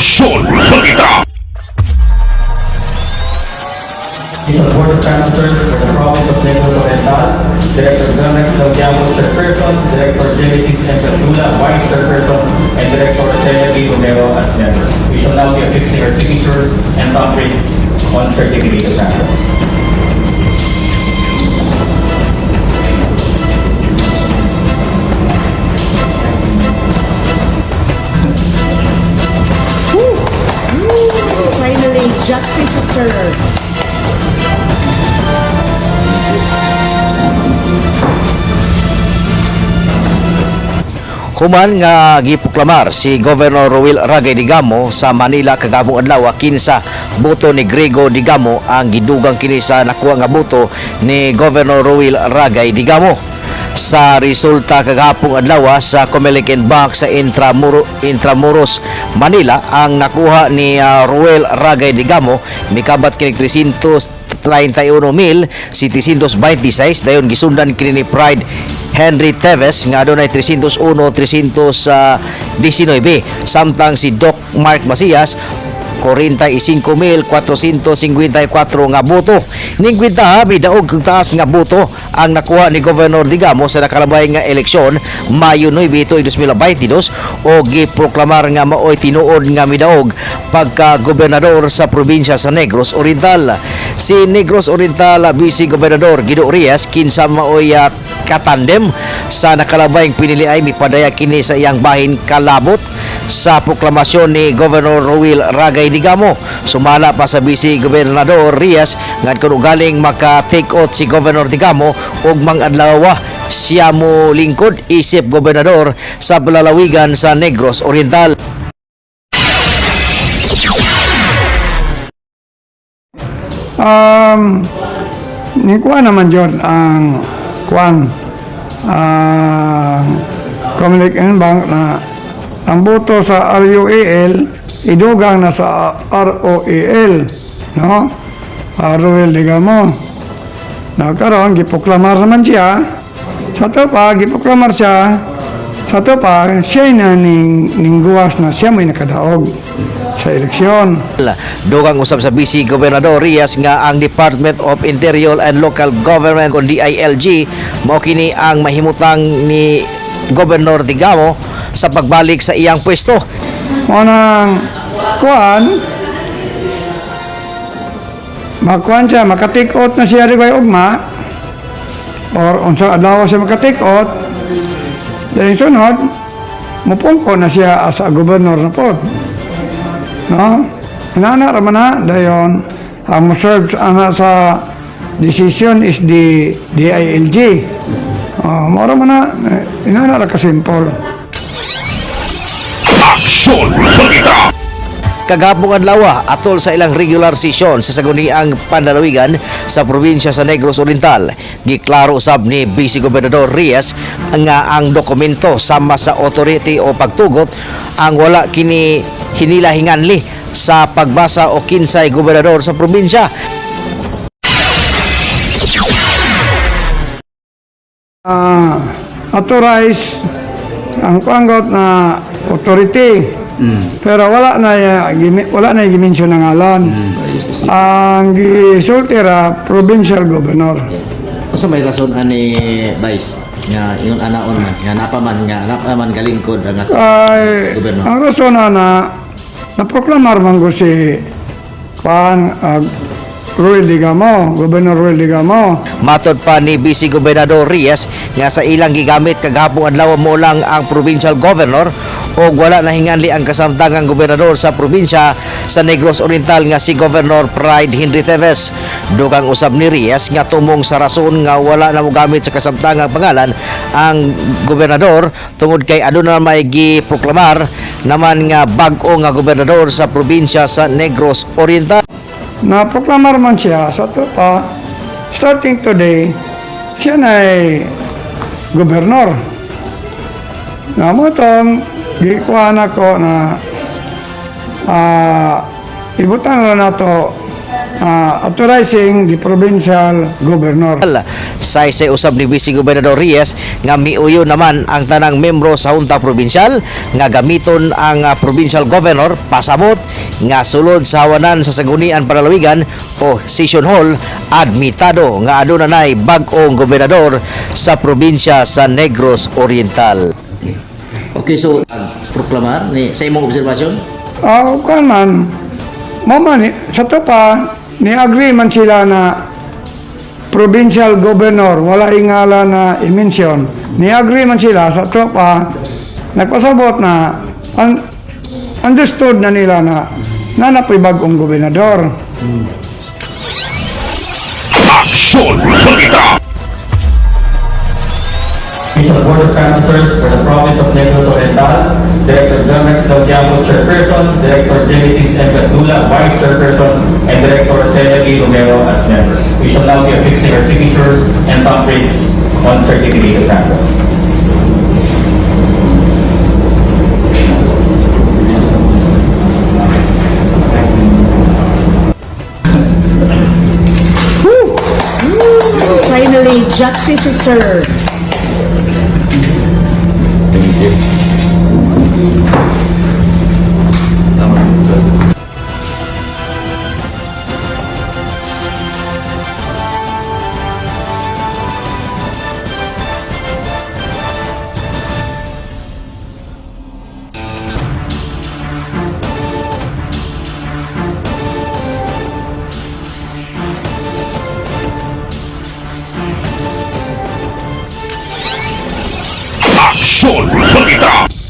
Aksyon Balita! Is the Board of Chancellors for the Province of Negros Oriental, Director Zonex Laudiamo, Chairperson, Director Genesis M. Caldula, Vice Chairperson, and Director Celia B. Romero as member. We shall now be affixing our signatures and thumbprints on certificate of address. Finally, justice is served. Human nga gipuklamar si Governor Ruel Ragay Digamo sa Manila kagabong adlaw kinsa boto ni Grego Digamo ang gidugang kini sa nakuha nga boto ni Governor Ruel Ragay Digamo. Sa resulta kagapong adlaw sa Comelican Bank sa Intramuros, Manila, ang nakuha ni Ruel Ragay Digamo mikabat kini 331,726 dayon gisundan kini ni Pride Henry Teves nga adunay 301,319 samtang si Doc Mark Macias 45,454 nga boto. Ning kwinta bidaog kang taas nga boto ang nakuha ni Governor Digamo sa nakalabay nga eleksyon Mayo 9, 2022 o giproklamar nga maoy tinuod nga midaog pagka gobernador sa probinsya sa Negros Oriental. Si Negros Oriental Vice Gobernador Guido Reyes kinsa maoy katandem sa nakalabayng piniliay mipadaya kini sa iyang bahin kalabot sa proklamasyon ni Governor Ruel Ragay Digamo. Sumala pa sa Vice Gobernador Reyes nga kuno galing maka-take out si Governor Digamo ug mang-adlaw siya mo lingkod isip gobernador sa balalawigan sa Negros Oriental. Ni kuan naman jud ang kuan Comelican Bank na ang boto sa RUAL idugang na sa ROAL, no? Ruel Digamo. Na karon gipoklamar naman siya. Sa to pa gipoklamar siya. Sa to pa siya na ning guwas na siya may nakadaog sa eleksyon. Dugang usab sa Vice Gobernador Reyes nga ang Department of Interior and Local Government o DILG mao kini ang mahimutang ni Governor Digamo sa pagbalik sa iyang pwesto. Manang kuan makuan siya, maka-take out na siya rigay ugma or unsa adlaw siya maka-take out dahil sunod mupungko na siya as a gobernador na po, no? Inana raman na dayon ang mo-serve sa decision is the DILG. Mora man na inana ra ka simple. Aksyon Balita! Kagapong adlaw atol sa ilang regular session sa saguniang pandalawigan sa probinsya sa Negros Oriental, giklaro usab ni Vice Gobernador Reyes nga ang dokumento sama sa authority o pagtugot ang wala kini hinilahinganli sa pagbasa o kinsay gobernador sa probinsya. Authorize ang panggot na authority. Pero wala na i-mention ng ngalan. Ang gisultira provincial governor. Asa may rason ani Vice nga ingon anaon man nga napaman galingkod ang Ay, gobyerno. ang rason na naproklamar man ko si Ruel Digamo, Governor Ruel Digamo. Matod pa ni Vice Gobernador Reyes nga sa ilang gigamit kagahapon adlaw mo lang ang provincial governor o wala na hinganli ang kasamtangang gobernador sa probinsya sa Negros Oriental nga si Governor Pride Henry Teves. Dugang usab ni Reyes nga tumong sa rason nga wala na mo gamit sa kasamtangang pangalan ang gobernador tungod kay aduna may giproklamar naman nga bag-o nga gobernador sa probinsya sa Negros Oriental. Naproklamar man siya sa tupa, starting today, siya na ay gobernor. Na mo itong gikuhan ako na ibutang na to authorizing the provincial governor. Sa usab ni Vice Gobernador Reyes nga miuyo naman ang tanang membro sa Junta Provincial nga gamiton ang provincial governor pasabot nga sulod sa hawanan sa Sanggunian Panalawigan o Session Hall admitado nga aduna nay bag-ong gobernador sa probinsya sa Negros Oriental. Okay, so proklamar ni sa imong obserbasyon. Kan man, sa to pa, ni-agree man sila na provincial governor, wala ingala na i-mention. Ni-agree man sila sa to pa, nagpasabot na understood na nila na nanapoy bagong gobernador. Aksyon! Balita! Official Board of Councilors for the Province of Negros Oriental, Director John Rex Laudiamo, Chairperson, Director Genesis M. Catula, Vice Chairperson, and Director Celia B. Romero as member. We shall now be affixing our signatures and thumbprints on certificate of canvas. Finally, justice is served. Aksyon! Balita!